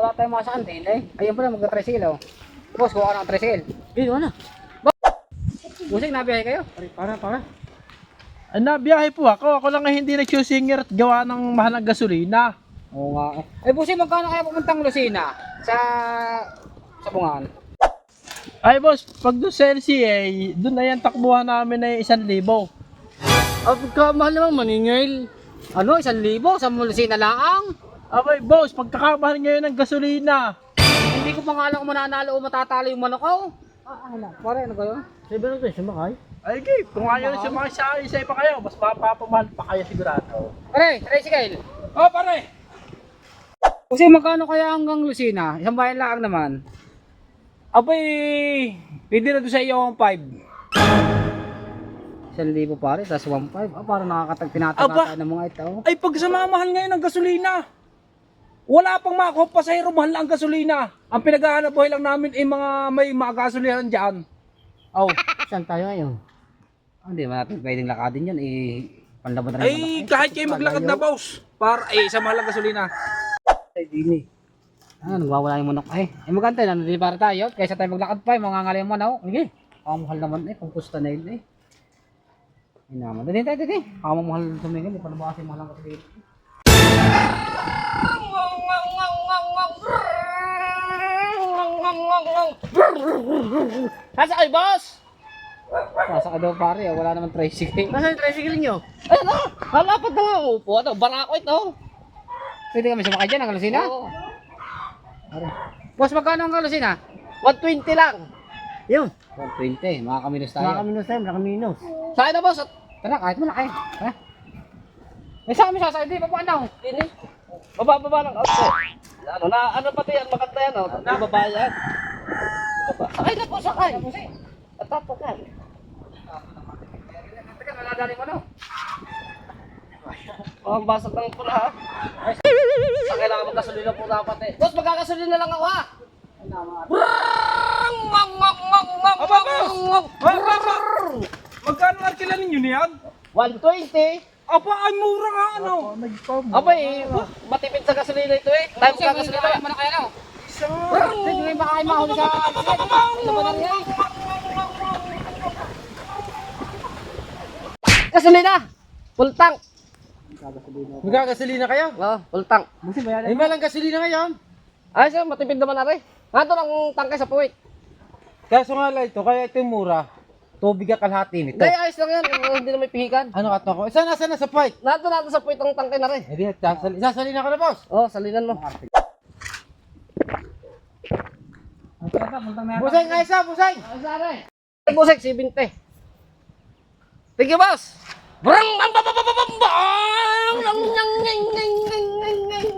wala tayong mga saan din eh. Ayun pala, magka-tricycle oh. Boss, kuha ka ng tricycle. Yun, ano? Busing, nabiyahe kayo? Para. Ay, nabiyahe po ako. Ako lang ay hindi nagsusinger at gawa ng mahal ng gasolina. Oo nga eh. Busing, magkano kaya pupuntang Lucena? Sa Bungan? Ay boss, pag doon sa LCA, doon na yan takbuhan namin ay 1,000. Pagkamahal naman maningil. Ano, 1,000? Sa Lucena laang? Abay boss, pagkakamahal ngayon ng gasolina. Hindi ko pa nga alam kung mananalo o matatalo yung manok ko. Ano? Pare, ano kayo? Sabi lang ito, sumakay. Ay game, kung ayaw na sumakay sa isa pa kayo, mas mapapamahal pa kayo sigurado. Pare, tricycle. Oh pare! Kasi magkano kaya hanggang Lucena? Isang bayan lang naman. Abay, pwede na doon sa iyo ang 5. 1,000 pare, tapos 1,500. Parang tinataga Aba! tayo ng mga ito. Ay pag sa mamahal ngayon ng gasolina, wala pang mga pasahero, mahal lang ang gasolina. Ang pinaghahanap buhay lang namin ay mga may gasolinahan dyan. Oh, Saan tayo ngayon? hindi ba natin pwedeng lakadin yan? Panlaban na rin Ay kahit kayo maglakad na boss, para sa mahal ang gasolina. Ay, dini. Nagwawala yung manok. Maganda, nandito para tayo. Kaysa tayo maglakad pa, mangangali yung manok. Sige, kamamahal naman kung pusta na yun Ay naman. Dito tayo. Kamamahal sa mga, hindi pa nabasa yung mahal ang kasi. Nasa kayo, boss? Nasa ka daw pare, wala naman tricycle. Nasa yung tricycle nyo? Ay, ano? Halapat na nga upo. Ito, barako ito. Pwede kami sumakay dyan, ang Lucena? Oo. Boss, magkano ang Lucena? 120 lang. Yun. 120, makakaminos tayo. Nakakaminus tayo, nakakaminus. Sa akin na boss, tara kahit malaki. Ha? May sa amin sasakay, di pa paano? Hindi. Baba lang. Okay. Ano pati yan, maganda yan. Hindi babayan. Sakay na po, sakay. Tatapakan. Teka, maladali mo no? Mga basag lang po ha. Sa kailangan magkasulina po dapat eh. Boss, magkakasulina lang ako ha. Magkano ang kila ninyo niyan? 120. Aba, ay mura nga ano. Abay, matipid sa gasolina ito eh. Tayo magkakasulina. mo na kaya no? Isa. Sige, baka kayo mahuli sa... Ano ba na yan? Gasolina! Full tank. Magkagasolina kayo? Oo, full tank. Ay, malang gasolina ngayon. Ay, sir, matipid naman na rin. Nga ang tangke sa puwit. Kaso nga lang ito, kaya ito yung mura. Tubig ka kalahati nito. Hindi, ayos lang yan. Hindi na may pihikan. Ano ka to ko? Isa na sa fight. Nato sa puwit ang tangke na rin. Hindi, sasalina ka na boss. Oo, salinan mo. Busay nga isa, busay. Busek, 70. Thank you, boss! Brang! Bang! Bang! Bang! Bang! Bang! Bang! Bang! Bang! Bang! Bang!